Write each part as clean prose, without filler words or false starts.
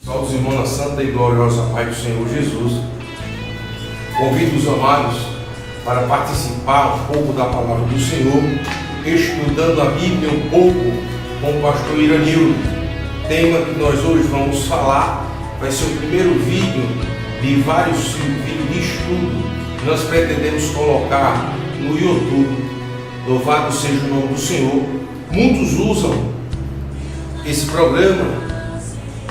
Salve, irmãos, na santa e gloriosa paz do Senhor Jesus. Convido os amados para participar um pouco da palavra do Senhor, estudando a Bíblia um pouco com o pastor Iranildo. O tema que nós hoje vamos falar vai ser o primeiro vídeo de vários vídeos de estudo que nós pretendemos colocar no YouTube. Louvado seja o nome do Senhor. Muitos usam esse programa,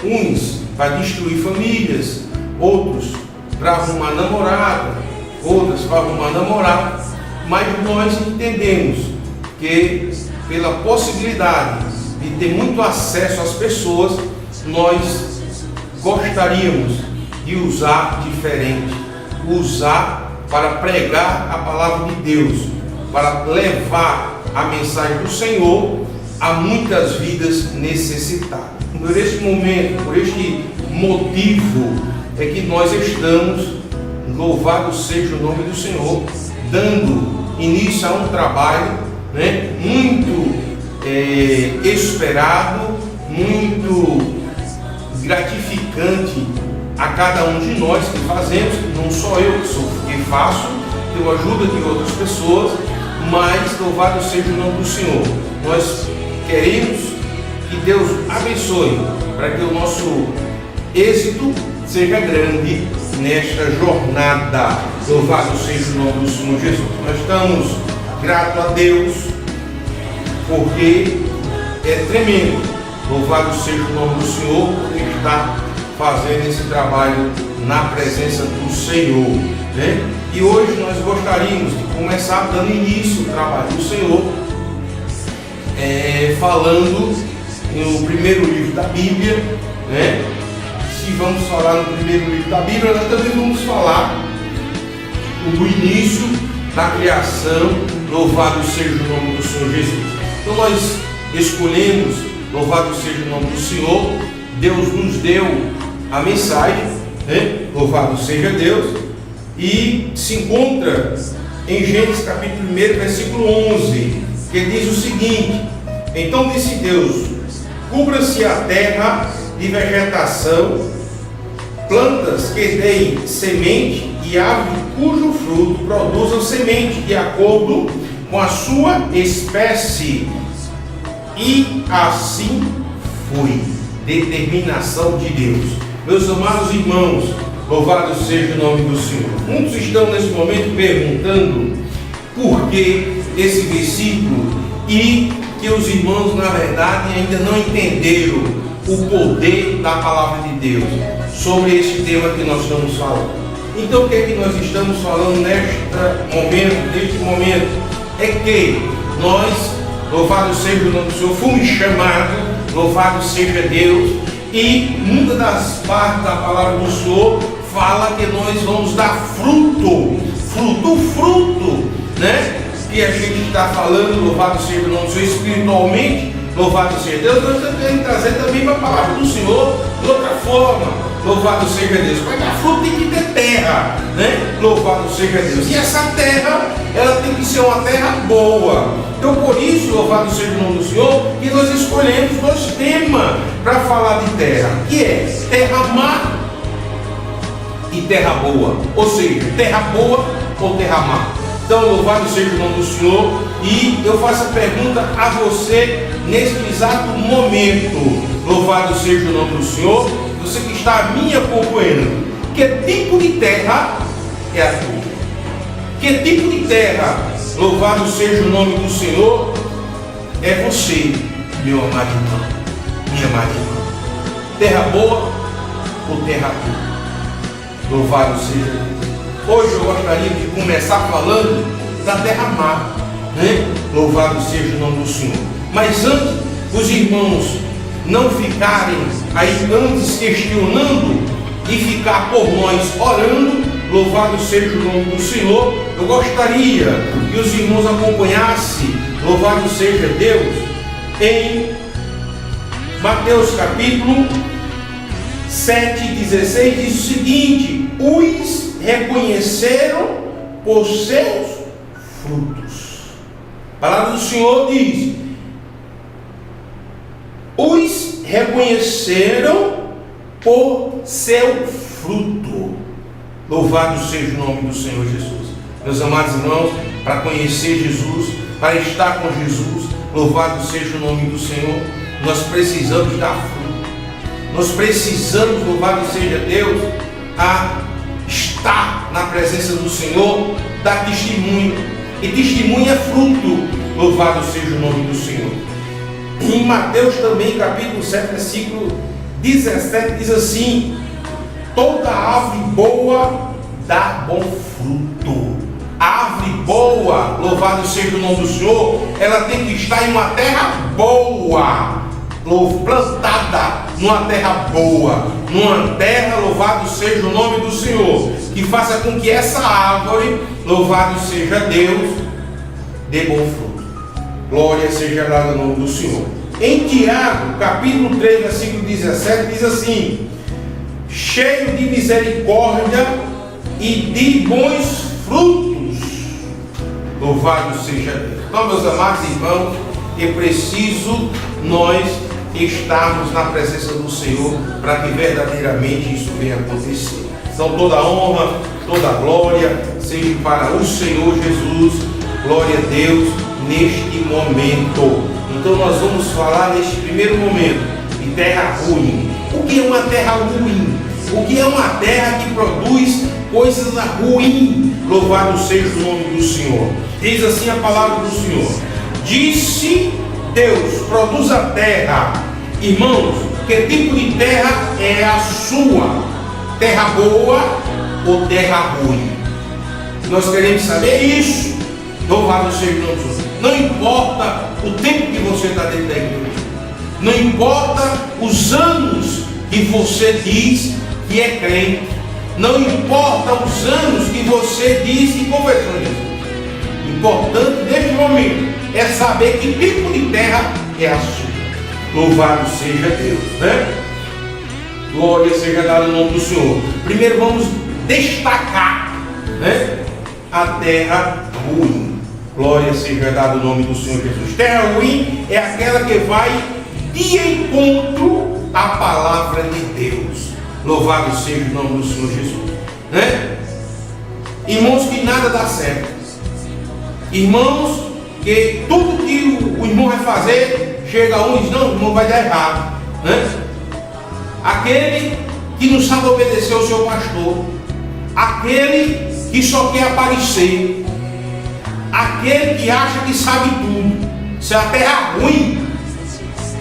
uns para destruir famílias, outros para arrumar namorada, outras para arrumar namorado, mas nós entendemos que pela possibilidade de ter muito acesso às pessoas, nós gostaríamos de usar diferente, usar para pregar a palavra de Deus, para levar a mensagem do Senhor a muitas vidas necessitadas. Por este momento, por este motivo, é que nós estamos, louvado seja o nome do Senhor, dando início a um trabalho muito esperado, muito gratificante a cada um de nós que fazemos, não só eu que faço, tenho ajuda de outras pessoas, mas louvado seja o nome do Senhor. Nós queremos que Deus abençoe para que o nosso êxito seja grande nesta jornada. Louvado seja o nome do Senhor Jesus. Nós estamos gratos a Deus porque é tremendo. Louvado seja o nome do Senhor por estar fazendo esse trabalho na presença do Senhor, E hoje nós gostaríamos de começar dando início ao trabalho do Senhor, falando no primeiro livro da Bíblia, Se vamos falar no primeiro livro da Bíblia, nós também vamos falar do início da criação. Louvado seja o nome do Senhor Jesus. Então nós escolhemos, louvado seja o nome do Senhor, Deus nos deu a mensagem, Louvado seja Deus, e se encontra em Gênesis capítulo 1, versículo 11, que diz o seguinte: então disse Deus, cubra-se a terra de vegetação, plantas que deem semente e árvore cujo fruto produzam semente de acordo com a sua espécie. E assim foi. Determinação de Deus. Meus amados irmãos, louvado seja o nome do Senhor. Muitos estão nesse momento perguntando por que esse versículo e que os irmãos, na verdade, ainda não entenderam o poder da palavra de Deus sobre esse tema que nós estamos falando. Então, o que é que nós estamos falando neste momento? É que nós, louvado seja o nome do Senhor, fomos chamados, louvado seja Deus, e muita das partes da palavra do Senhor fala que nós vamos dar fruto, que a gente está falando, louvado seja o nome do Senhor, espiritualmente, louvado seja Deus. Nós estamos querendo trazer também para a palavra do Senhor de outra forma, louvado seja Deus. Para dar fruto tem que ter terra, Louvado seja Deus. E essa terra, ela tem que ser uma terra boa. Então, por isso, louvado seja o nome do Senhor, que nós escolhemos dois temas para falar de terra, que é terra má e terra boa. Ou seja, terra boa ou terra má. Então, louvado seja o nome do Senhor, e eu faço a pergunta a você nesse exato momento. Louvado seja o nome do Senhor, você que está me acompanhando. Que tipo de terra é a tua? Que tipo de terra, louvado seja o nome do Senhor, é você, meu amado irmão, minha amada irmã? Terra boa ou terra boa? Louvado seja Deus. Hoje eu gostaria de começar falando da terra má, Louvado seja o nome do Senhor. Mas antes, os irmãos não ficarem aí antes questionando e ficar por nós orando, louvado seja o nome do Senhor, eu gostaria que os irmãos acompanhassem, louvado seja Deus, em Mateus capítulo 7,16, diz o seguinte: os reconheceram por seus frutos. A palavra do Senhor diz: os reconheceram por seu fruto. Louvado seja o nome do Senhor Jesus. Meus amados irmãos, para conhecer Jesus, para estar com Jesus, louvado seja o nome do Senhor, nós precisamos dar fruto. Nós precisamos, louvado seja Deus, a estar na presença do Senhor, dar testemunho. E testemunho é fruto, louvado seja o nome do Senhor. Em Mateus também, capítulo 7, versículo 17, diz assim: toda árvore boa dá bom fruto. A árvore boa, louvado seja o nome do Senhor, ela tem que estar em uma terra boa, plantada numa terra boa, numa terra, louvado seja o nome do Senhor, que faça com que essa árvore, louvado seja Deus, dê bom fruto. Glória seja dada ao nome do Senhor. Em Tiago, capítulo 3, versículo 17, diz assim: cheio de misericórdia e de bons frutos. Louvado seja Deus. Então, meus amados irmãos, é preciso nós estarmos na presença do Senhor para que verdadeiramente isso venha acontecer. Então, toda honra, toda glória seja para o Senhor Jesus. Glória a Deus neste momento. Então, nós vamos falar neste primeiro momento de terra ruim. O que é uma terra ruim? O que é uma terra que produz coisas ruins? Louvado seja o nome do Senhor. Diz assim a palavra do Senhor: disse Deus, produz a terra. Irmãos, que tipo de terra é a sua? Terra boa ou terra ruim? Nós queremos saber isso. Louvado seja o nome do Senhor. Não importa o tempo que você está dentro da igreja, não importa os anos que você diz que é crente, não importa os anos que você diz que conversou a Jesus. Importante neste momento é saber que tipo de terra é a sua. Louvado seja Deus, né? Glória seja dada ao nome do Senhor. Primeiro vamos destacar, né, a terra ruim. Glória seja dada ao nome do Senhor Jesus. Terra ruim é aquela que vai de encontro à palavra de Deus. Louvado seja o nome do Senhor Jesus, né? Irmãos, que nada dá certo. Irmãos, que tudo que o irmão vai fazer, chega um e diz: não, o irmão vai dar errado, né? Aquele que não sabe obedecer ao seu pastor, aquele que só quer aparecer, aquele que acha que sabe tudo. Se a terra ruim,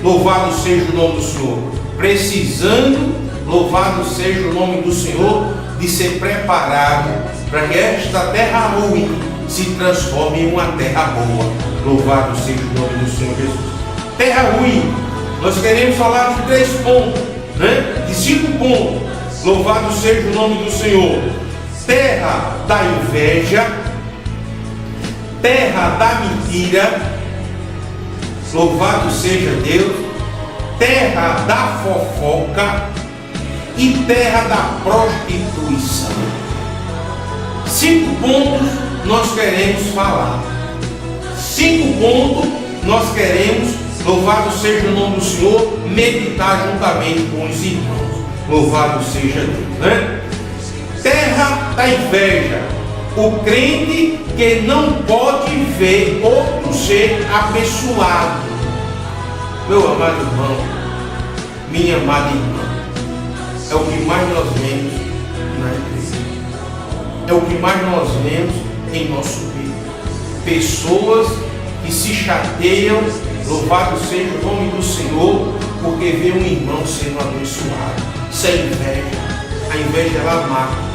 louvado seja o nome do Senhor. Precisando, louvado seja o nome do Senhor, de ser preparado para que esta terra ruim se transforme em uma terra boa. Louvado seja o nome do Senhor Jesus. Terra ruim, nós queremos falar de 3 pontos, né? De 5 pontos. Louvado seja o nome do Senhor. Terra da inveja, terra da mentira, louvado seja Deus, terra da fofoca e terra da prostituição. 5 pontos nós queremos falar. 5 pontos nós queremos, louvado seja o nome do Senhor, meditar juntamente com os irmãos. Louvado seja Deus, né? Terra da inveja. O crente que não pode ver outro ser abençoado. Meu amado irmão, minha amada irmã, é o que mais nós vemos na igreja. É o que mais nós vemos em nosso meio. Pessoas que se chateiam, louvado seja o nome do Senhor, porque vê um irmão sendo abençoado. Isso é inveja. A inveja, ela mata.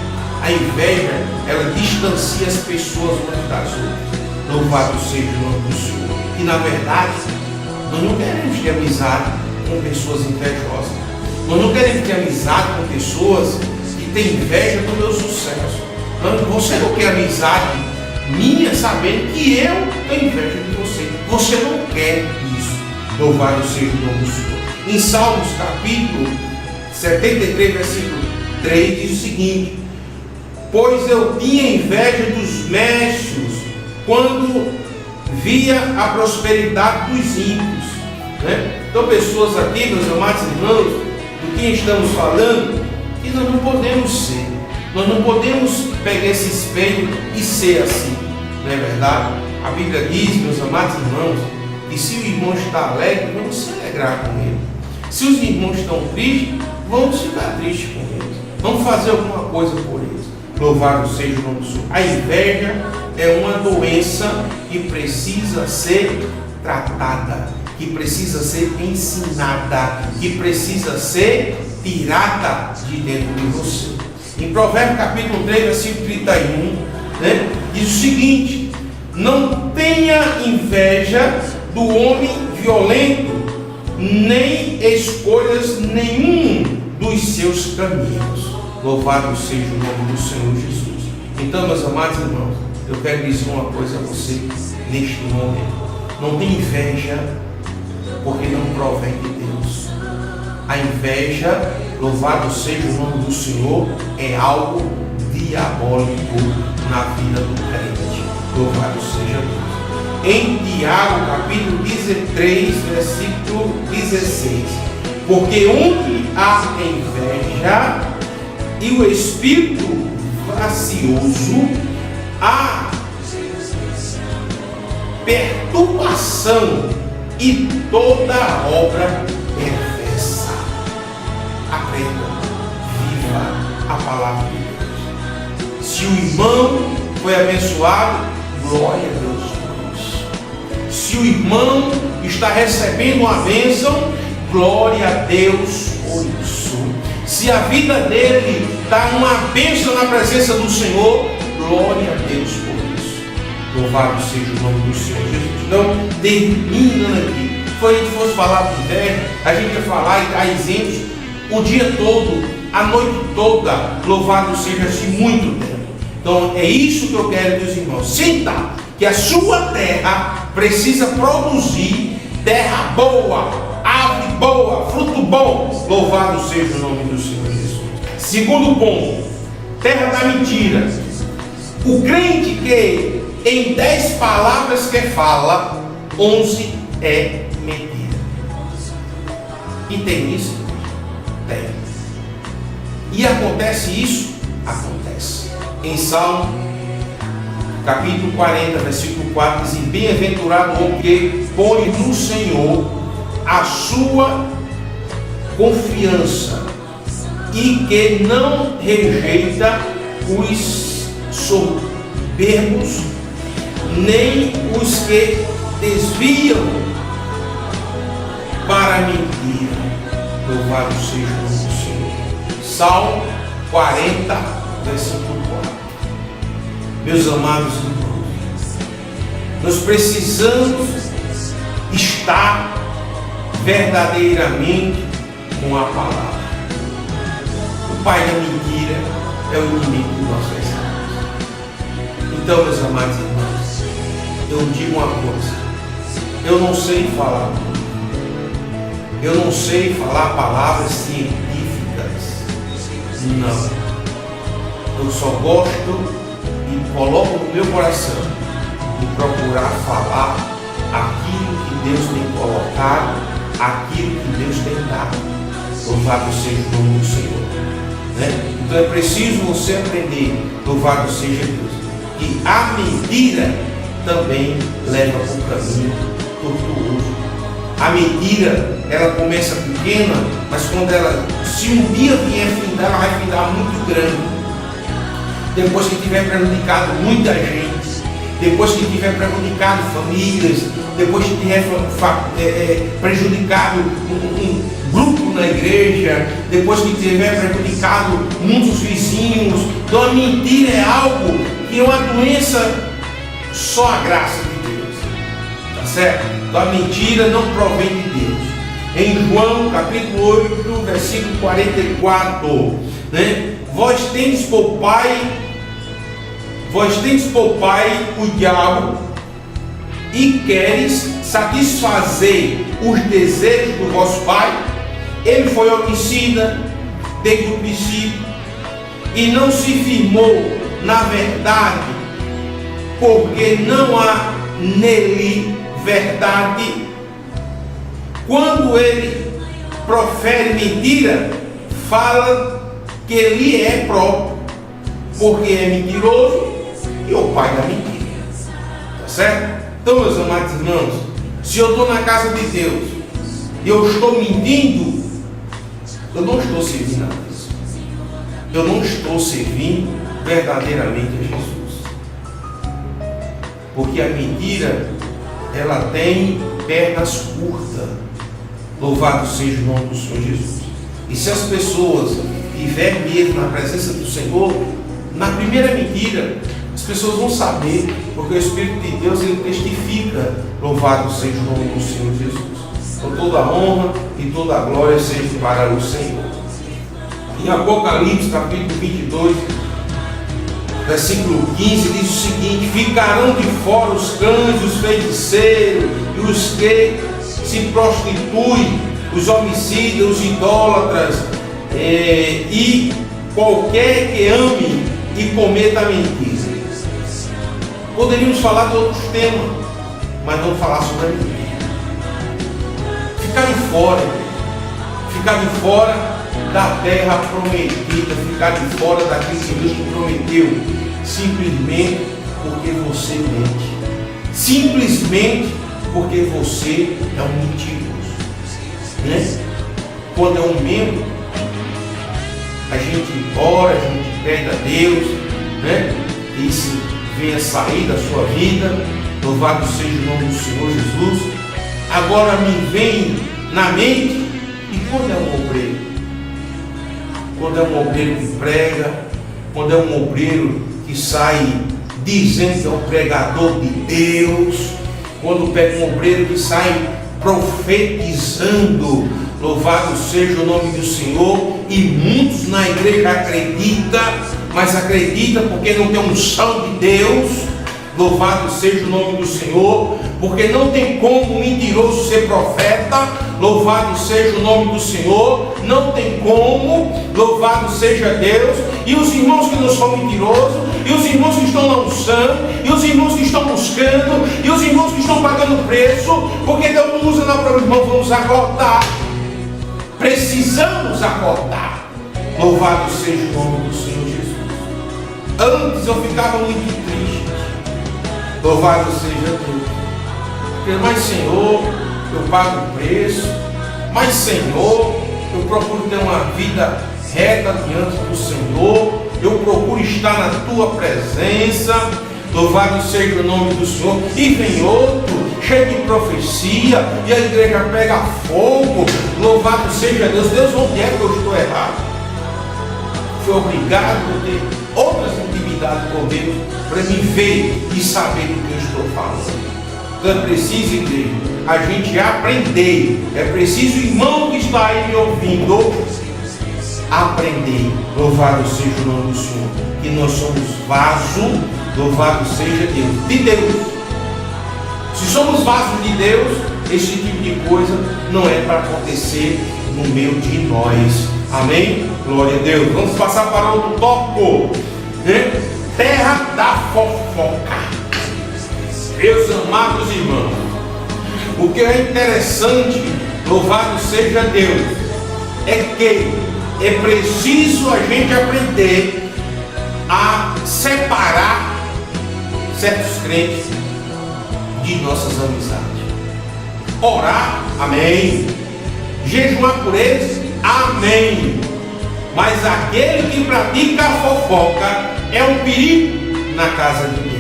A inveja, ela distancia as pessoas umas das outras. Louvado seja o nome do Senhor. E na verdade, nós não queremos ter amizade com pessoas invejosas. Nós não queremos ter amizade com pessoas que têm inveja do meu sucesso. Você não quer amizade minha sabendo que eu tenho inveja de você. Você não quer isso. Louvado seja o nome do Senhor. Em Salmos capítulo 73, versículo 3, diz o seguinte: pois eu tinha inveja dos mécios quando via a prosperidade dos ímpios. Né? Então, pessoas aqui, meus amados irmãos, do que estamos falando, que nós não podemos ser. Nós não podemos pegar esse espelho e ser assim, não é verdade? A Bíblia diz, meus amados irmãos, que se o irmão está alegre, vamos se alegrar com ele. Se os irmãos estão tristes, vamos ficar tristes com eles. Vamos fazer alguma coisa por eles. Louvado seja o nome do Senhor. A inveja é uma doença que precisa ser tratada, que precisa ser ensinada, que precisa ser tirada de dentro de você. Em Provérbios capítulo 3, versículo 31, diz o seguinte: não tenha inveja do homem violento, nem escolhas nenhum dos seus caminhos. Louvado seja o nome do Senhor Jesus. Então, meus amados irmãos, eu quero dizer uma coisa a você neste momento: não tem inveja, porque não provém de Deus. A inveja, louvado seja o nome do Senhor, é algo diabólico na vida do crente. Louvado seja Deus. Em Tiago, capítulo 13, versículo 16: porque onde há inveja e o espírito gracioso, há perturbação e toda obra perversa. Aprenda, viva a palavra de Deus. Se o irmão foi abençoado, glória a Deus por isso. Se o irmão está recebendo uma bênção, glória a Deus por isso. Se a vida dele está uma bênção na presença do Senhor, glória a Deus por isso. Louvado seja o nome do Senhor Jesus. Então, terminando aqui, se a gente fosse falar de inveja, a gente ia falar e dar exemplos o dia todo, a noite toda. Louvado seja assim muito tempo. Então, é isso que eu quero, meus irmãos. Sinta que a sua terra precisa produzir terra boa, árvore boa, fruto bom. Louvado seja o nome do Senhor Jesus. Segundo ponto, terra da mentira. O crente que em 10 palavras que fala, 11 é mentira. E tem isso? Tem. E acontece isso? Acontece. Em Salmo capítulo 40, versículo 4, diz: bem-aventurado o homem que põe no Senhor a sua confiança e que não rejeita os soberbos, nem os que desviam para a mentira. Louvado seja o nome do Senhor. Salmo 40, versículo 4. Meus amados irmãos, nós precisamos estar verdadeiramente com a palavra. O pai da mentira é o inimigo de nossas almas. Então, meus amados irmãos, eu digo uma coisa: eu não sei falar muito, eu não sei falar palavras científicas, não. Eu só gosto e coloco no meu coração de procurar falar aquilo que Deus tem colocado, aquilo que Deus tem dado. Louvado seja o nome do Senhor. Então é preciso você aprender, louvado seja Deus, que a mentira também leva para um caminho tortuoso. A mentira, ela começa pequena, mas quando ela, se um dia vier findar, ela vai findar muito grande. Depois que tiver prejudicado muita gente, depois que tiver prejudicado famílias, depois que tiver prejudicado um grupo na igreja, depois que tiver prejudicado muitos vizinhos. Então a mentira é algo que é uma doença, só a graça de Deus, tá certo? Então a mentira não provém de Deus. Em João capítulo 8, versículo 44, vós tendes por pai o diabo e queres satisfazer os desejos do vosso pai. Ele foi homicida desde o princípio e não se firmou na verdade, porque não há nele verdade. Quando ele profere mentira, fala que ele é próprio, porque é mentiroso e o pai da mentira. Tá certo? Então, meus amados irmãos, se eu estou na casa de Deus e eu estou mentindo, eu não estou servindo a Deus. Eu não estou servindo verdadeiramente a Jesus. Porque a mentira, ela tem pernas curtas. Louvado seja o nome do Senhor Jesus. E se as pessoas tiverem medo na presença do Senhor, na primeira mentira, as pessoas vão saber, porque o Espírito de Deus, ele testifica. Louvado seja o nome do Senhor Jesus. Então toda a honra e toda a glória seja para o Senhor. Em Apocalipse capítulo 22, versículo 15, diz o seguinte: ficarão de fora os cães, os feiticeiros e os que se prostituem, os homicidas, os idólatras, e qualquer que ame e cometa mentira. Poderíamos falar de outros temas, mas não falar sobre a mentira. Ficar de fora da terra prometida, ficar de fora daquilo que Deus te prometeu, simplesmente porque você mente, simplesmente porque você é um mentiroso, né? Quando é um membro, a gente ora, a gente pede a Deus, né? Que isso venha sair da sua vida. Louvado seja o nome do Senhor Jesus. Agora me vem na mente, e quando é um obreiro? Quando é um obreiro que prega, quando é um obreiro que sai dizendo que é um pregador de Deus, quando pega um obreiro que sai profetizando, louvado seja o nome do Senhor, e muitos na igreja acreditam, mas acredita porque não tem unção de Deus. Louvado seja o nome do Senhor, porque não tem como um mentiroso ser profeta. Louvado seja o nome do Senhor, não tem como. Louvado seja Deus. E os irmãos que não são mentirosos, e os irmãos que estão na unção, e os irmãos que estão buscando, e os irmãos que estão pagando preço, porque Deus não usa na prova. Irmão, vamos acordar. Precisamos acordar. Louvado seja o nome do Senhor Jesus. Antes eu ficava muito triste. Louvado seja Deus. Porque, mas Senhor, eu pago o preço. Mas Senhor, eu procuro ter uma vida reta diante do Senhor. Eu procuro estar na tua presença. Louvado seja o nome do Senhor. E vem outro, cheio de profecia, e a igreja pega fogo. Louvado seja Deus. Deus, onde é que eu estou errado? Fui obrigado a ter outras intimidades com Deus para me ver e saber do que eu estou falando. Então é preciso, igreja, a gente aprender. É preciso, irmão que está aí me ouvindo, aprender. Louvado seja o nome do Senhor. Que nós somos vaso, louvado seja Deus, de Deus. Se somos vasos de Deus, esse tipo de coisa não é para acontecer no meio de nós. Amém? Glória a Deus. Vamos passar para outro tópico, né? Terra da fofoca. Meus amados irmãos, o que é interessante, louvado seja Deus, é que é preciso a gente aprender a separar certos crentes de nossas amizades. Orar, amém. Jejuar por eles, amém. Mas aquele que pratica a fofoca é um perigo na casa de Deus.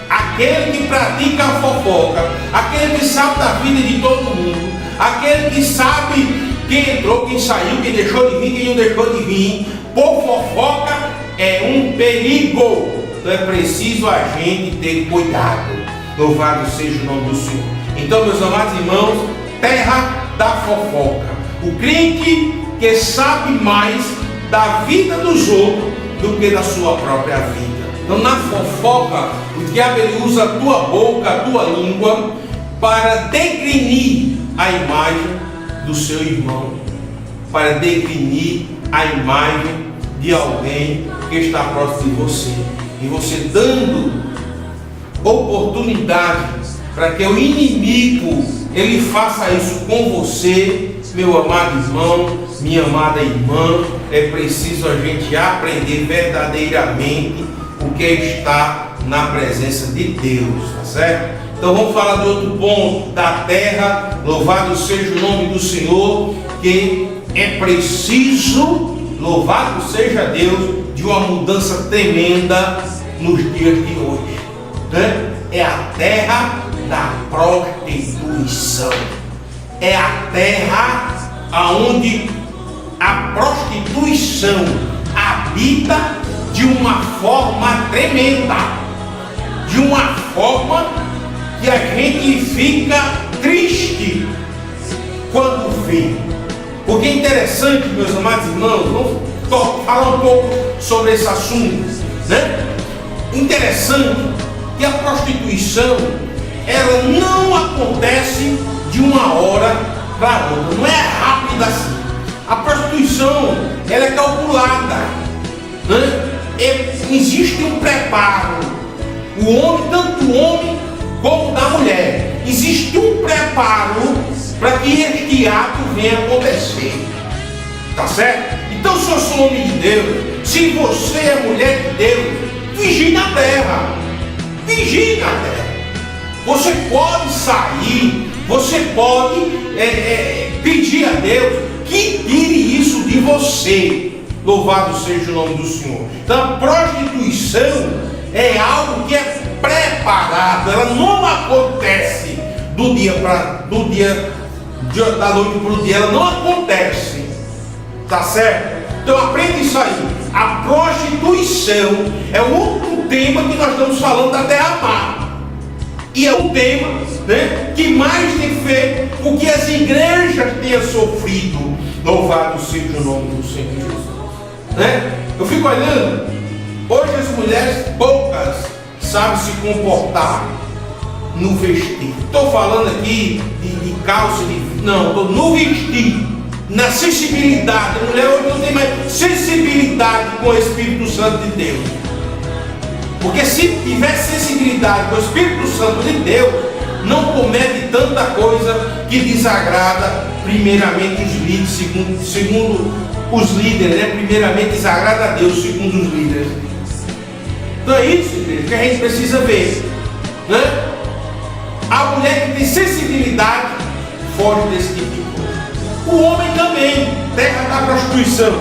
Aquele que pratica a fofoca, aquele que sabe da vida de todo mundo, aquele que sabe quem entrou, quem saiu, quem deixou de vir, quem não deixou de vir, por fofoca é um perigo. Então é preciso a gente ter cuidado. Louvado seja o nome do Senhor. Então, meus amados irmãos, terra da fofoca. O crente que sabe mais da vida dos outros do que da sua própria vida. Então, na fofoca, o diabo ele usa a tua boca, a tua língua, para degrinir a imagem do seu irmão, para degrinir a imagem de alguém que está próximo de você. E você dando oportunidade para que o inimigo ele faça isso com você, Meu amado irmão, minha amada irmã, é preciso a gente aprender verdadeiramente o que está na presença de Deus, tá certo? Então vamos falar de outro ponto, da terra. Louvado seja o nome do Senhor, que é preciso, louvado seja Deus, de uma mudança tremenda nos dias de hoje, né? É a terra da prostituição. É a terra aonde a prostituição habita de uma forma tremenda, de uma forma que a gente fica triste quando vê. Porque é interessante, meus amados irmãos, vamos falar um pouco sobre esse assunto, né? Interessante que a prostituição, ela não acontece de uma hora para outra, não é rápida assim. A prostituição, ela é calculada, né? Existe um preparo. O homem, tanto o homem como da mulher, existe um preparo para que este ato venha acontecer, tá certo? Então, se eu sou homem de Deus, se você é mulher de Deus, vigie na terra, vigie na terra. Você pode sair, você pode pedir a Deus que tire isso de você. Louvado seja o nome do Senhor. Então, a prostituição é algo que é preparado, ela não acontece da noite para o dia, ela não acontece, tá certo? Então aprende isso aí. A prostituição é outro tema que nós estamos falando da terra má, e é um tema, né, que mais tem feito com que as igrejas tenham sofrido. Louvado seja o nome do Senhor Jesus, né? Eu fico olhando, hoje as mulheres poucas sabem se comportar no vestir. Estou falando aqui de calça, não, estou no vestir, na sensibilidade. A mulher hoje não tem mais sensibilidade com o Espírito Santo de Deus. Porque se tiver sensibilidade com o Espírito Santo de Deus, não comete tanta coisa que desagrada primeiramente os líderes, segundo os líderes, né? Primeiramente desagrada a Deus, segundo os líderes. Então é isso, igreja, que a gente precisa ver, né? A mulher que tem sensibilidade foge desse tipo de coisa. O homem também, terra da prostituição.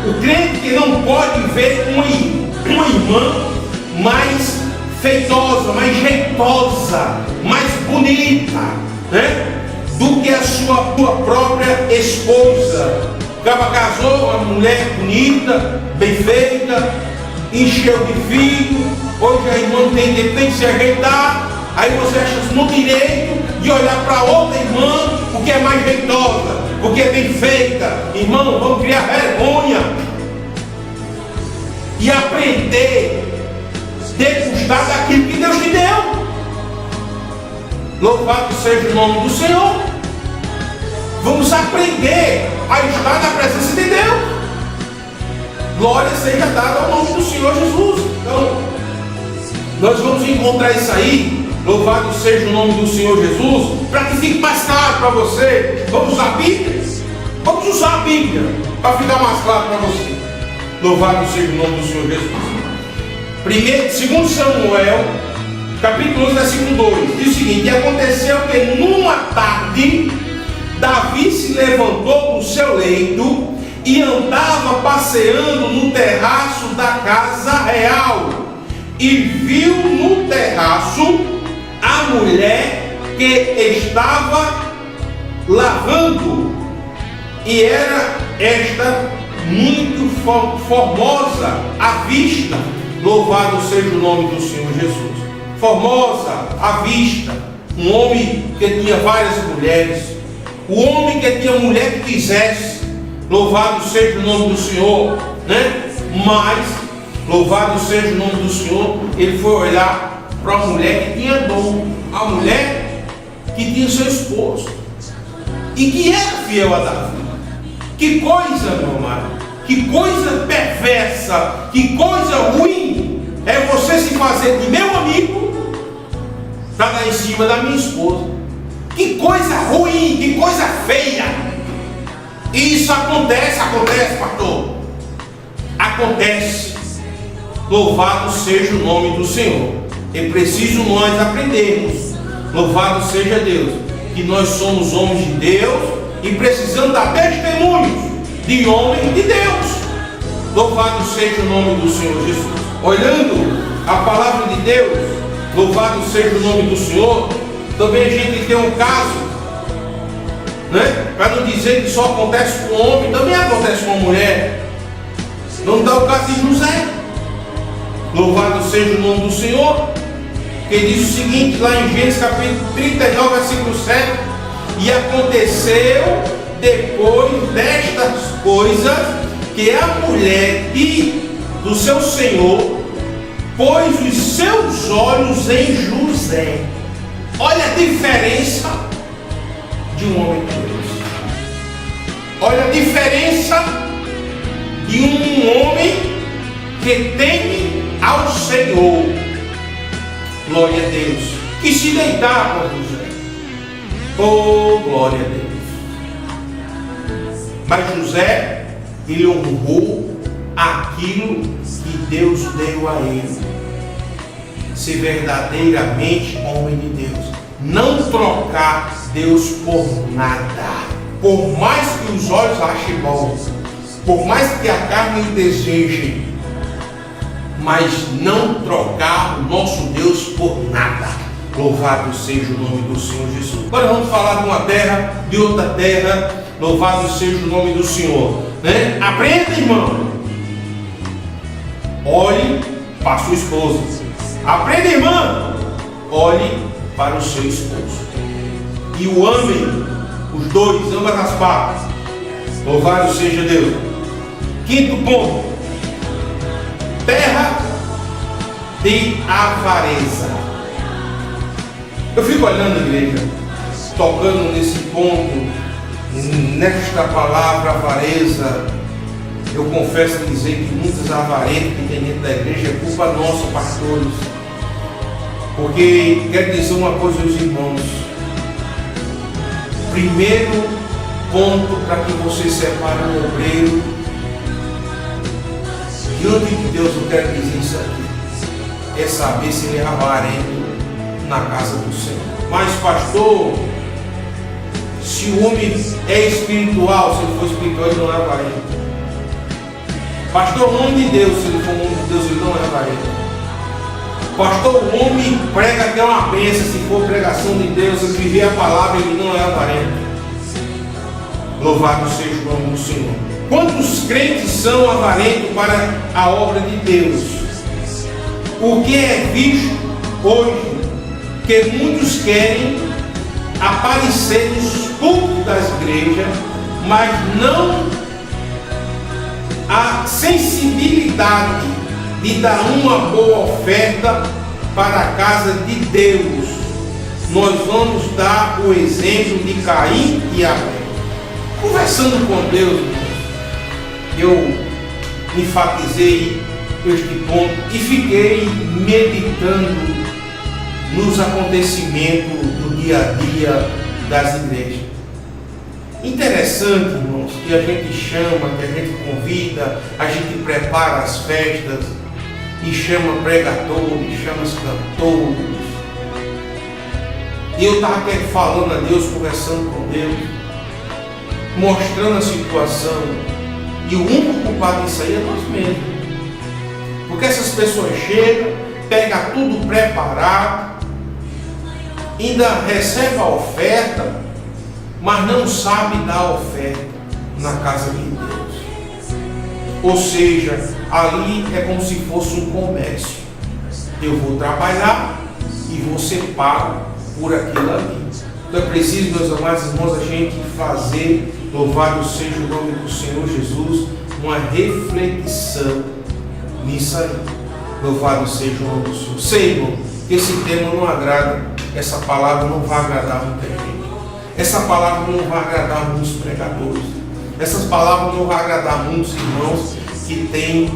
O crente que não pode ver uma irmã mais feitosa, mais jeitosa, mais bonita, né, do que a sua própria esposa. Acaba casou, uma mulher bonita, bem feita, encheu de filho. Hoje a irmã tem que se ajeitar. Aí você acha no direito de olhar para outra irmã porque é mais jeitosa, porque é bem feita. Irmão, vamos criar vergonha e aprender a degustar daquilo que Deus te deu. Louvado seja o nome do Senhor. Vamos aprender a estar na presença de Deus. Glória seja dada ao nome do Senhor Jesus. Então, nós vamos encontrar isso aí. Louvado seja o nome do Senhor Jesus, para que fique mais claro para você. Vamos usar a Bíblia? Vamos usar a Bíblia para ficar mais claro para você. Louvado seja o nome do Senhor Jesus. Segundo Samuel, capítulo 11, versículo 2, diz o seguinte: e aconteceu que numa tarde Davi se levantou do seu leito e andava passeando no terraço da casa real, e viu no terraço a mulher que estava lavando, e era esta muito formosa à vista. Louvado seja o nome do Senhor Jesus. Formosa à vista, um homem que tinha várias mulheres, o homem que tinha mulher que quisesse. Louvado seja o nome do Senhor, né? Mas louvado seja o nome do Senhor, ele foi olhar para a mulher que tinha dom, a mulher que tinha seu esposo e que era fiel a Davi. Que coisa, meu amado, que coisa perversa, que coisa ruim é você se fazer de meu amigo para dar em cima da minha esposa. Que coisa ruim, que coisa feia Isso acontece, pastor. Acontece. Louvado seja o nome do Senhor. É preciso nós aprendermos. Louvado seja Deus. Que nós somos homens de Deus e precisamos dar testemunhos de homem de Deus. Louvado seja o nome do Senhor Jesus. Olhando a palavra de Deus, louvado seja o nome do Senhor. Também a gente tem um caso, né? Para não dizer que só acontece com o homem, também acontece com a mulher. Não está o caso de José. Louvado seja o nome do Senhor, que diz o seguinte, lá em Gênesis capítulo 39, versículo 7: e aconteceu depois destas coisas, que a mulher do seu senhor pôs os seus olhos em José. Olha a diferença de um homem de Deus. Olha a diferença de um homem que teme ao Senhor. Glória a Deus. Que se deitava José. Oh, glória a Deus. Mas José, ele honrou aquilo que Deus deu a ele. Ser verdadeiramente homem de Deus. Não trocar Deus por nada. Por mais que os olhos achem bom, por mais que a carne deseje, mas não trocar o nosso Deus por nada. Louvado seja o nome do Senhor Jesus. Agora vamos falar de uma terra, de outra terra. Louvado seja o nome do Senhor, né? Aprenda, irmão. Olhe para a sua esposa. Aprenda, irmã. Olhe para o seu esposo. E o amem, os dois, ambas as partes. Louvado seja Deus. Quinto ponto. Terra de avareza. Eu fico olhando, igreja, tocando nesse ponto, nesta palavra avareza. Eu confesso dizer que muitos avarentos que tem dentro da igreja é culpa nossa, pastores. Porque quero dizer uma coisa aos irmãos. Primeiro ponto para que você separe um obreiro. Diante de Deus, eu quero dizer isso aqui. É saber se ele é avarento na casa do Senhor. Mas, pastor, se o homem é espiritual, se ele for espiritual, ele não é avarento. Pastor, o homem de Deus, se ele for um homem de Deus, ele não é avarento. Pastor, o homem prega que é uma bênção, se for pregação de Deus, ele viver a palavra, ele não é avarento. Louvado seja o nome do Senhor. Quantos crentes são avarentos para a obra de Deus? O que é visto hoje, que muitos querem aparecer nos púlpitos das igrejas, mas não a sensibilidade de dar uma boa oferta para a casa de Deus. Nós vamos dar o exemplo de Caim e Abel. Conversando com Deus, eu enfatizei este ponto e fiquei meditando nos acontecimentos do dia a dia das igrejas. Interessante, irmãos, que a gente chama, que a gente convida, a gente prepara as festas e chama pregadores, chama os cantores. E eu estava falando a Deus, conversando com Deus, mostrando a situação. E o único culpado disso aí é nós mesmos. Porque essas pessoas chegam, pegam tudo preparado, ainda recebem a oferta, mas não sabem dar a oferta na casa de Deus. Ou seja, ali é como se fosse um comércio. Eu vou trabalhar e vou ser pago por aquilo ali. Então é preciso, meus amados irmãos, a gente fazer, louvado seja o nome do Senhor Jesus, uma reflexão nisso aí. Louvado seja o nome do Senhor. Sei, irmão, que esse tema não agrada, essa palavra não vai agradar muita gente. Essa palavra não vai agradar muitos pregadores. Essas palavras não vão agradar muitos irmãos que têm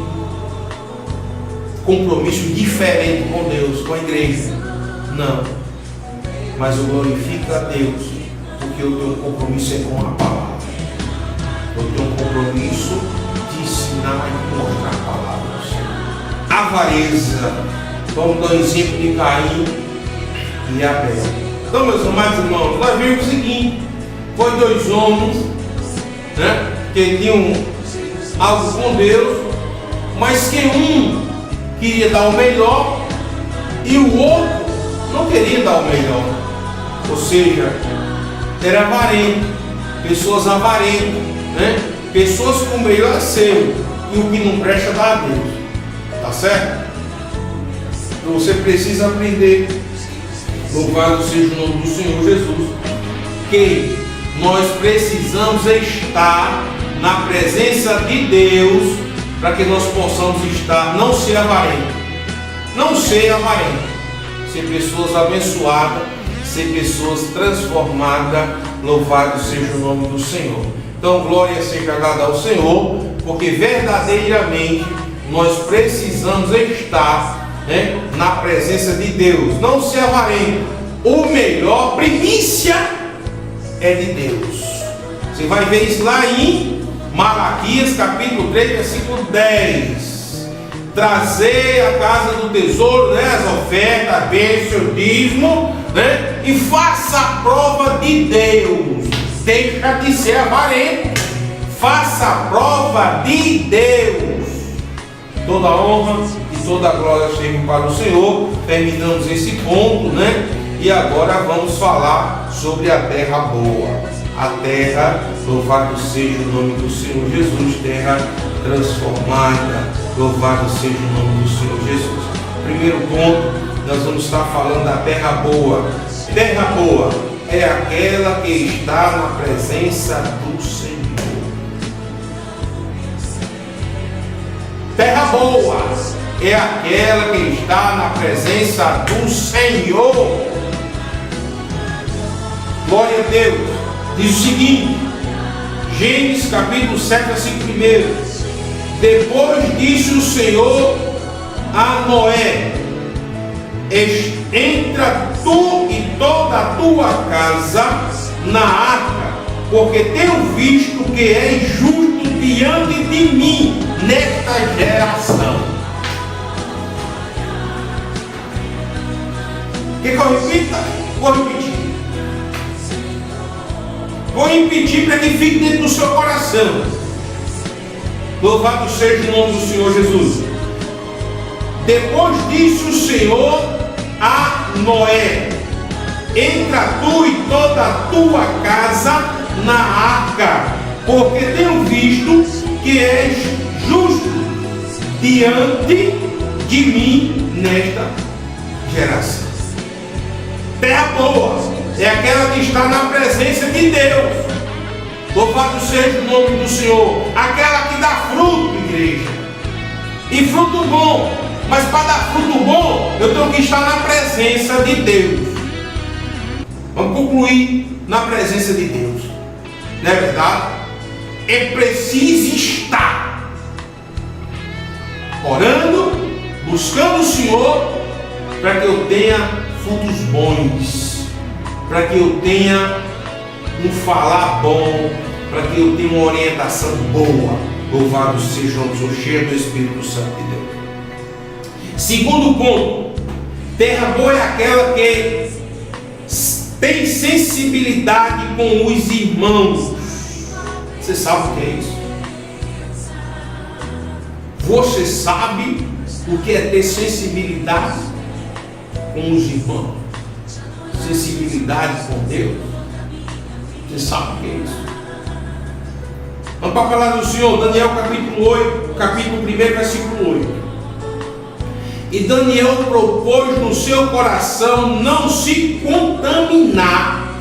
compromisso diferente com Deus, com a igreja. Não. Mas eu glorifico a Deus, porque o meu compromisso é com a palavra. Eu tenho um compromisso de ensinar e de mostrar a palavra do Senhor. Avareza. Vamos dar um exemplo de Caim e Abel. Então, meus amados irmãos, nós vimos o seguinte: foi dois homens, né, que tinham algo com Deus, mas que um queria dar o melhor e o outro não queria dar o melhor. Ou seja, era avarento, pessoas avarentas, né? Pessoas com o melhor seu e o que não presta dá a Deus. Tá certo? Então você precisa aprender, louvado seja o nome do Senhor Jesus, que nós precisamos estar na presença de Deus para que nós possamos estar, não ser avarento, ser pessoas abençoadas, ser pessoas transformadas, louvado seja o nome do Senhor. Então glória seja dada ao Senhor, porque verdadeiramente nós precisamos estar, né, na presença de Deus, não ser avarento. O melhor, primícia é de Deus. Você vai ver isso lá em Malaquias capítulo 3, versículo 10. Trazer a casa do tesouro, né, as ofertas, a bênção, o dízimo, né, e faça a prova de Deus. Deixa de ser avarento. Faça a prova de Deus. Toda honra e toda glória seja para o Senhor. Terminamos esse ponto, né? E agora vamos falar sobre a terra boa. A terra, louvado seja o nome do Senhor Jesus, terra transformada, louvado seja o nome do Senhor Jesus. Primeiro ponto, nós vamos estar falando da terra boa. Terra boa é aquela que está na presença do Senhor. Terra boa é aquela que está na presença do Senhor. Glória a Deus. Diz o seguinte, Gênesis capítulo 7, versículo 1. Depois disse o Senhor a Noé: entra tu e toda a tua casa na arca, porque tenho visto que és justo diante de mim nesta geração. Que eu repita? Vou repetir. Vou repetir para que fique dentro do seu coração. Louvado seja o nome do Senhor Jesus. Depois disse o Senhor a Noé: entra tu e toda a tua casa na arca, porque tenho visto que és justo diante de mim nesta geração. Terra boa é aquela que está na presença de Deus. Louvado seja o nome do Senhor. Aquela que dá fruto, igreja. E fruto bom. Mas para dar fruto bom, eu tenho que estar na presença de Deus. Vamos concluir na presença de Deus. Não é verdade? É preciso estar orando, buscando o Senhor, para que eu tenha frutos bons, para que eu tenha um falar bom, para que eu tenha uma orientação boa. Louvado seja o Senhor, cheio do Espírito Santo de Deus. Segundo ponto, terra boa é aquela que tem sensibilidade com os irmãos. Você sabe o que é isso? Você sabe o que é ter sensibilidade com os irmãos? Sensibilidade com Deus? Você sabe o que é isso? Vamos para a palavra do Senhor, Daniel capítulo 8, capítulo 1, versículo 8. E Daniel propôs no seu coração não se contaminar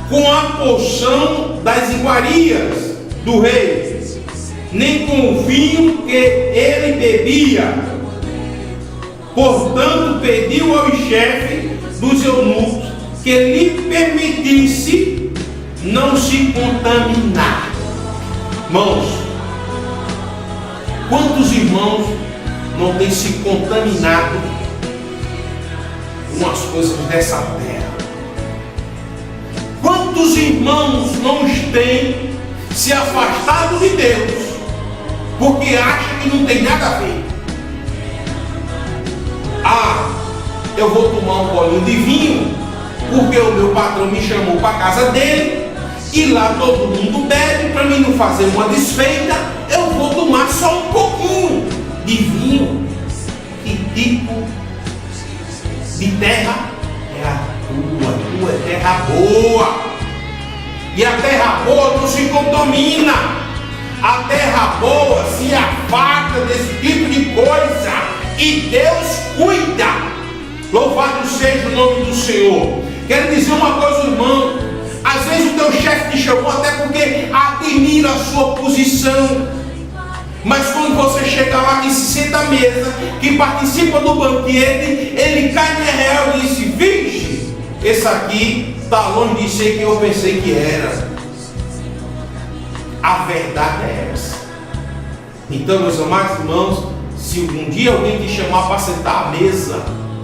com a porção das iguarias do rei, nem com o vinho que ele bebia. Portanto, pediu ao chefe dos eunucos que lhe permitisse não se contaminar. Irmãos, quantos irmãos não têm se contaminado com as coisas dessa terra? Quantos irmãos não têm se afastado de Deus, porque acha que não tem nada a ver. Eu vou tomar um bolinho de vinho, porque o meu patrão me chamou para a casa dele, e lá todo mundo bebe, para mim não fazer uma desfeita, eu vou tomar só um pouquinho de vinho. Que tipo de terra é a tua é terra boa. E a terra boa não se contamina. A terra boa se afasta desse tipo de coisa e Deus cuida. Louvado seja o nome do Senhor. Quero dizer uma coisa, irmão. Às vezes o teu chefe te chamou até porque admira a sua posição. Mas quando você chega lá e se senta à mesa, que participa do banquete, ele cai na real e diz: vixe, esse aqui está longe de ser quem eu pensei que era. A verdade é essa. Então, meus amados irmãos, se um dia alguém te chamar para sentar à mesa,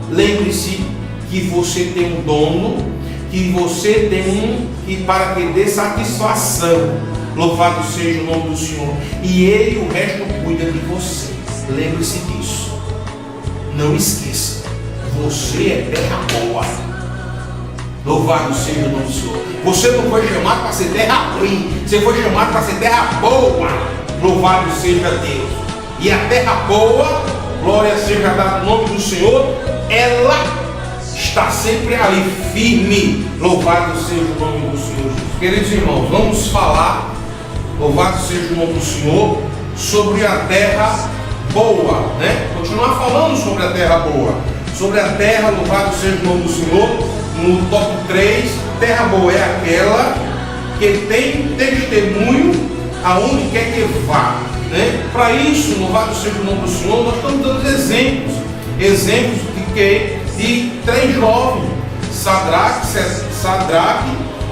lembre-se que você tem um dono, que você tem que para que dê satisfação. Louvado seja o nome do Senhor. E Ele, o resto, cuida de você. Lembre-se disso. Não esqueça. Você é terra boa. Louvado seja o nome do Senhor. Você não foi chamado para ser terra ruim. Você foi chamado para ser terra boa. Louvado seja Deus. E a terra boa, glória seja dada no nome do Senhor, ela está sempre ali, firme. Louvado seja o nome do Senhor Jesus. Queridos irmãos, vamos falar, louvado seja o nome do Senhor, sobre a terra boa, né? Continuar falando sobre a terra boa. Sobre a terra, louvado seja o nome do Senhor. No top 3, terra boa é aquela que tem testemunho aonde quer que vá, né? Para isso, louvado seja o nome do Senhor, nós estamos dando exemplos de 3 jovens, Sadraque,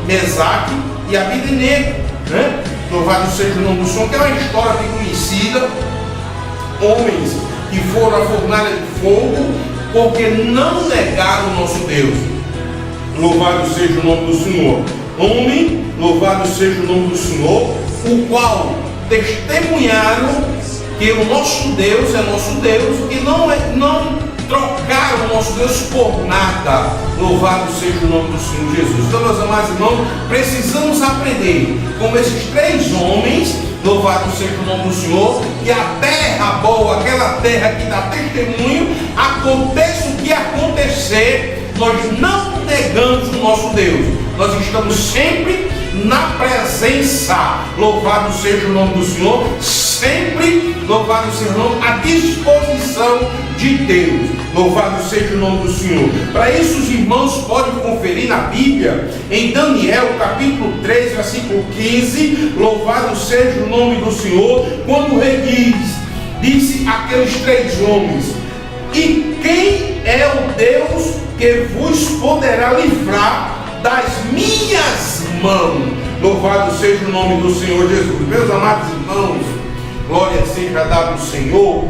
Mesaque e Abednego, né? Louvado seja o nome do Senhor, que é uma história bem conhecida. Homens que foram à fornalha de fogo porque não negaram o nosso Deus. Louvado seja o nome do Senhor. Homem, louvado seja o nome do Senhor, o qual testemunharam que o nosso Deus é nosso Deus e não trocaram o nosso Deus por nada. Louvado seja o nome do Senhor Jesus. Então, meus amados irmãos, precisamos aprender como esses 3 homens, louvado seja o nome do Senhor, que a terra boa, aquela terra que dá testemunho, aconteça o que acontecer, nós não negamos o nosso Deus. Nós estamos sempre na presença, louvado seja o nome do Senhor, sempre, louvado seja o nome, à disposição de Deus, louvado seja o nome do Senhor. Para isso os irmãos podem conferir na Bíblia, em Daniel capítulo 3, versículo 15, louvado seja o nome do Senhor, quando o rei disse àqueles 3 homens: e quem é o Deus que vos poderá livrar das minhas mãos? Louvado seja o nome do Senhor Jesus. Meus amados irmãos, glória seja dada ao Senhor.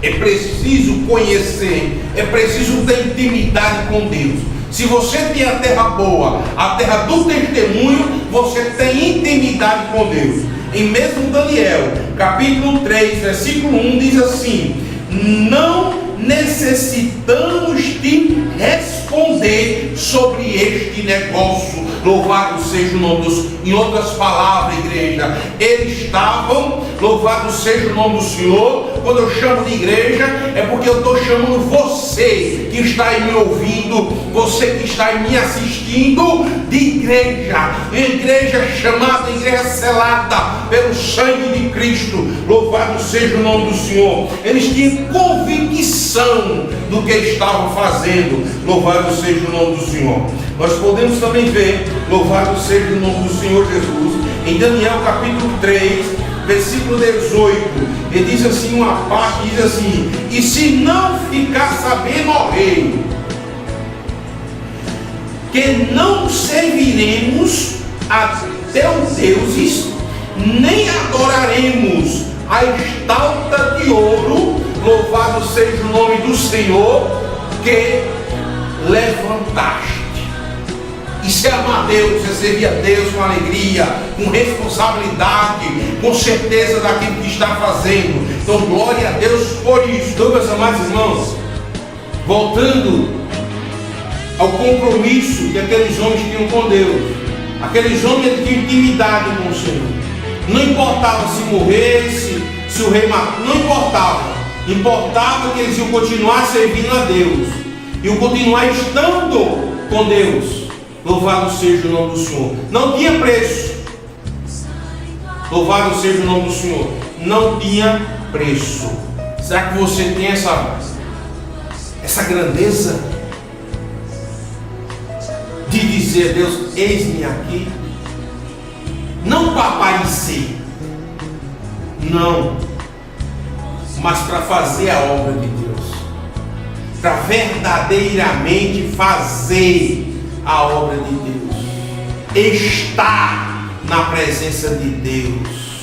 É preciso conhecer, é preciso ter intimidade com Deus. Se você tem a terra boa, a terra do testemunho, você tem intimidade com Deus. Em mesmo Daniel, capítulo 3, versículo 1, diz assim: não necessitamos de responder sobre este negócio. Louvado seja o nome dos... Em outras palavras, igreja, eles estavam, louvado seja o nome do Senhor. Quando eu chamo de igreja, é porque eu estou chamando você que está aí me ouvindo, você que está aí me assistindo, de igreja. Igreja chamada, igreja selada pelo sangue de Cristo. Louvado seja o nome do Senhor. Eles tinham convicção do que estavam fazendo. Louvado seja o nome do Senhor. Nós podemos também ver, louvado seja o nome do Senhor Jesus, em Daniel capítulo 3, versículo 18, ele diz assim, uma parte diz assim: e se não ficar sabendo, ó rei, que não serviremos a teus deuses, nem adoraremos a estátua de ouro, louvado seja o nome do Senhor, que levantaste. Isso é amar a Deus, é servir a Deus com alegria, com responsabilidade, com certeza daquilo que está fazendo. Então, glória a Deus por isso. Então, meus amados irmãos, voltando ao compromisso que aqueles homens tinham com Deus. Aqueles homens tinham intimidade com o Senhor. Não importava se morresse, se o rei matou, não importava. Importava que eles iam continuar servindo a Deus, iam continuar estando com Deus. Louvado seja o nome do Senhor. Não tinha preço. Louvado seja o nome do Senhor. Não tinha preço. Será que você tem essa grandeza de dizer a Deus, eis-me aqui? Não para aparecer, não, mas para fazer a obra de Deus, para verdadeiramente fazer a obra de Deus, estar na presença de Deus.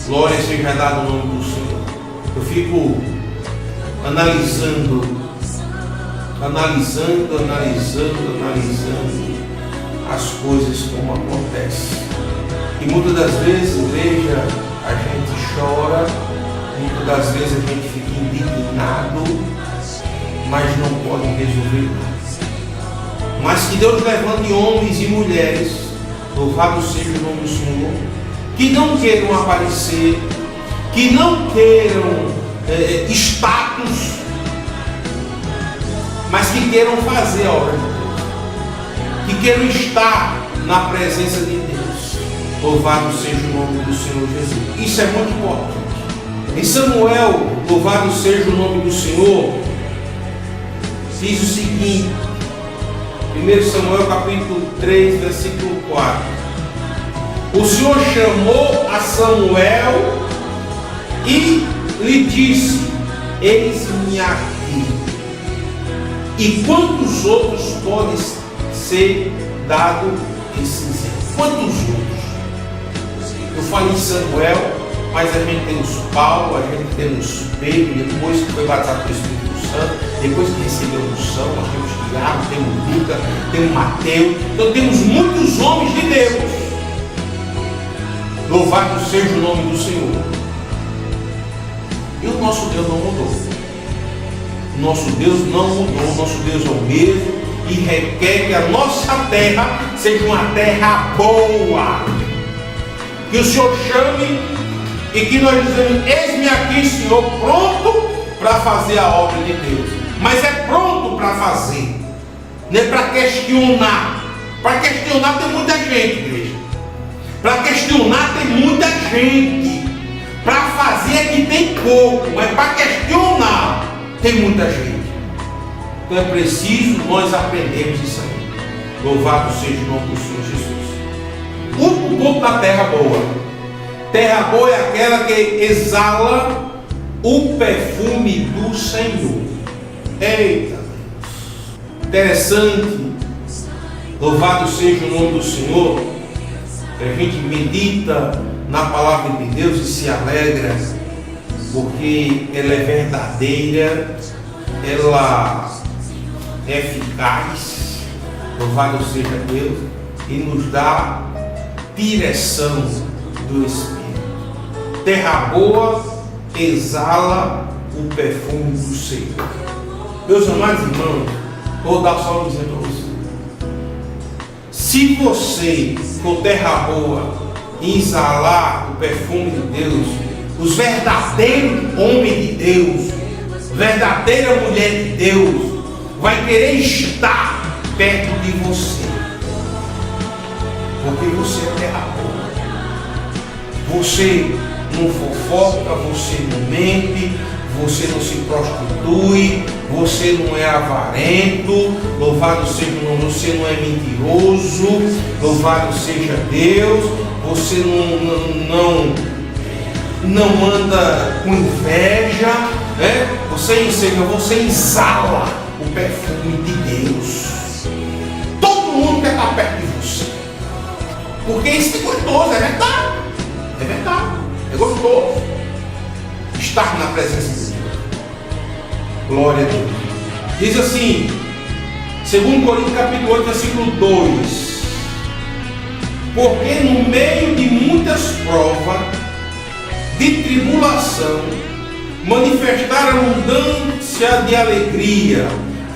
Glória seja dada ao nome do Senhor. Eu fico analisando as coisas como acontecem. E muitas das vezes, igreja, a gente chora, muitas das vezes a gente fica indignado, mas não pode resolver nada. Mas que Deus levante homens e mulheres, louvado seja o nome do Senhor, que não queiram aparecer, que não queiram status, mas que queiram fazer a obra de Deus, que queiram estar na presença de Deus. Louvado seja o nome do Senhor Jesus. Isso é muito importante. Em Samuel, louvado seja o nome do Senhor, diz o seguinte, 1 Samuel capítulo 3, versículo 4. O Senhor chamou a Samuel e lhe disse, eis-me aqui. E quantos outros podem ser dado esse exemplo? Quantos outros? Eu falei em Samuel, mas a gente tem os Paulo, a gente tem os Pedro, depois que foi batizado pelo Espírito Santo, depois que recebeu a unção, nós temos Tiago, temos Lucas, temos Mateus, então temos muitos homens de Deus. Louvado seja o nome do Senhor. E o nosso Deus não mudou. O nosso Deus não mudou, o nosso Deus é o mesmo e requer que a nossa terra seja uma terra boa. Que o Senhor chame e que nós dizemos, eis-me aqui, Senhor, pronto para fazer a obra de Deus. Mas é pronto para fazer, não é para questionar. Para questionar tem muita gente, igreja. Para questionar tem muita gente. Para fazer é que tem pouco, mas para questionar tem muita gente. Então é preciso nós aprendermos isso aí. Louvado seja o nome do Senhor Jesus. O último ponto da terra boa. Terra boa é aquela que exala o perfume do Senhor. Eita! Interessante. Louvado seja o nome do Senhor. A gente medita na palavra de Deus e se alegra, porque ela é verdadeira, ela é eficaz, louvado seja Deus, e nos dá direção do Espírito. Terra boa exala o perfume do Senhor. Meus amados irmãos, vou dar só um exemplo para você. Se você for terra boa e exalar o perfume de Deus, os verdadeiros homens de Deus, verdadeira mulher de Deus, vai querer estar perto de você, porque você é terra boa. Você não fofoca, você não mente, você não se prostitui, você não é avarento, louvado seja o nome, você não é mentiroso, louvado seja Deus, você não anda com inveja, né? Você exala o perfume de Deus. Todo mundo quer estar perto de você, porque isso é gostoso, é verdade, é gostoso estar na presença de Deus. Glória a Deus. Diz assim, 2 Coríntios capítulo 8, versículo 2. Porque no meio de muitas provas, de tribulação, manifestaram abundância de alegria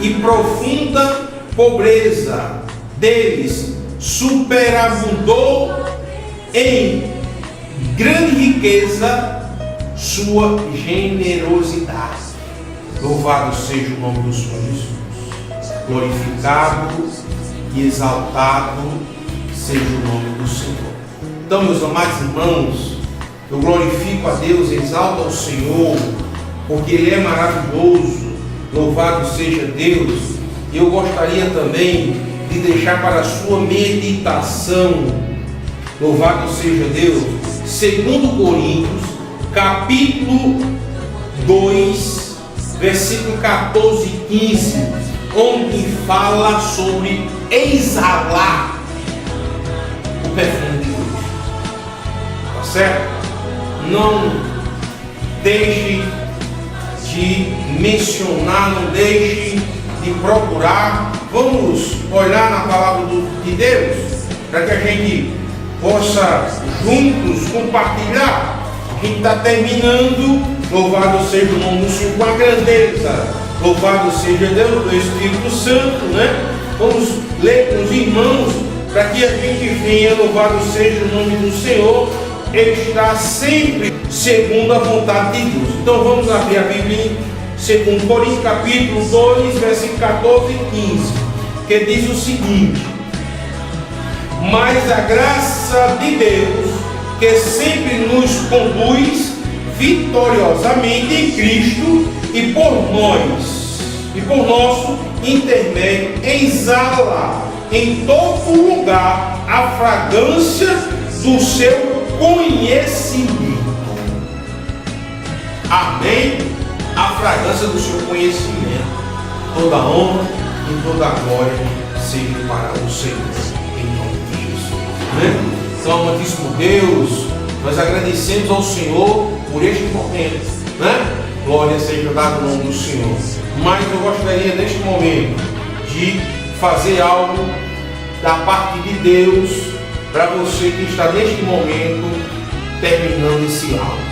e profunda pobreza deles superabundou em grande riqueza sua generosidade. Louvado seja o nome do Senhor Jesus. Glorificado e exaltado seja o nome do Senhor. Então, meus amados irmãos, eu glorifico a Deus, exalto ao Senhor, porque Ele é maravilhoso. Louvado seja Deus. E eu gostaria também de deixar para a sua meditação, louvado seja Deus, 2 Coríntios, capítulo 2, versículo 14 e 15, onde fala sobre exalar o perfume de Deus. Tá certo? Não deixe de mencionar, não deixe de procurar. Vamos olhar na palavra de Deus, para que a gente possa juntos compartilhar. A gente está terminando, louvado seja o nome do Senhor, com a grandeza, louvado seja Deus do Espírito Santo, né? Vamos ler com os irmãos, para que a gente venha, louvado seja o nome do Senhor. Ele está sempre segundo a vontade de Deus. Então vamos abrir a Bíblia em 2 Coríntios capítulo 2, versículo 14 e 15, que diz o seguinte: mas a graça de Deus, que sempre nos conduz vitoriosamente em Cristo e por nosso intermédio, exala em todo lugar a fragrância do seu conhecimento. Amém? A fragrância do seu conhecimento. Toda honra e toda glória seja para o Senhor, em nome de Jesus. Amém? Então, amantíssimo Deus, nós agradecemos ao Senhor por este momento, né? Glória seja dada no nome do Senhor. Mas eu gostaria neste momento de fazer algo da parte de Deus para você que está neste momento terminando esse áudio.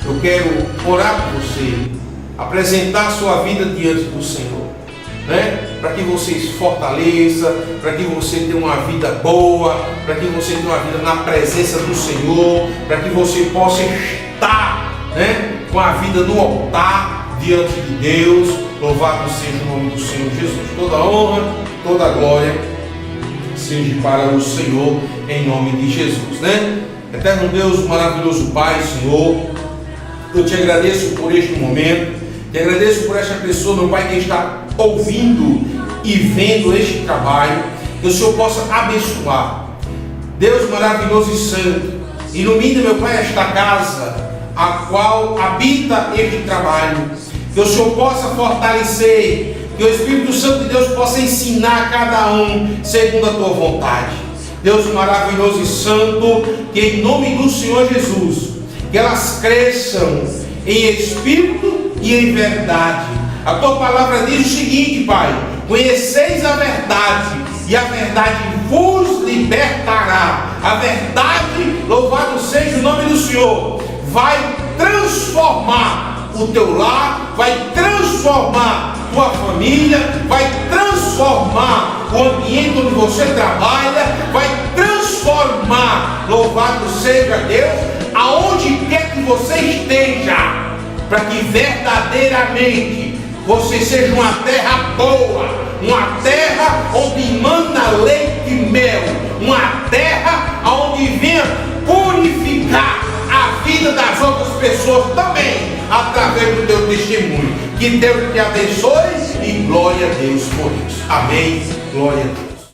Eu quero orar por você, apresentar a sua vida diante do Senhor, né? Para que você se fortaleça, para que você tenha uma vida boa, para que você tenha uma vida na presença do Senhor, para que você possa estar, né, com a vida no altar diante de Deus. Louvado seja o nome do Senhor Jesus. Toda honra, toda glória seja para o Senhor, em nome de Jesus, né? Eterno Deus, maravilhoso Pai, Senhor, eu te agradeço por este momento, te agradeço por esta pessoa, meu Pai, que está ouvindo e vendo este trabalho, que o Senhor possa abençoar. Deus maravilhoso e santo, ilumine, meu Pai, esta casa, a qual habita este trabalho, que o Senhor possa fortalecer, que o Espírito Santo de Deus possa ensinar a cada um segundo a tua vontade. Deus maravilhoso e santo, que em nome do Senhor Jesus, que elas cresçam em espírito e em verdade. A tua palavra diz o seguinte, Pai: conheceis a verdade, e a verdade vos libertará. A verdade, louvado seja o nome do Senhor, vai transformar o teu lar, vai transformar tua família, vai transformar o ambiente onde você trabalha, vai transformar, louvado seja Deus, aonde quer que você esteja, para que verdadeiramente você seja uma terra boa, uma terra onde mana leite e mel, uma terra onde venha purificar a vida das outras pessoas também, através do teu testemunho. Que Deus te abençoe e glória a Deus por isso. Amém. Glória a Deus.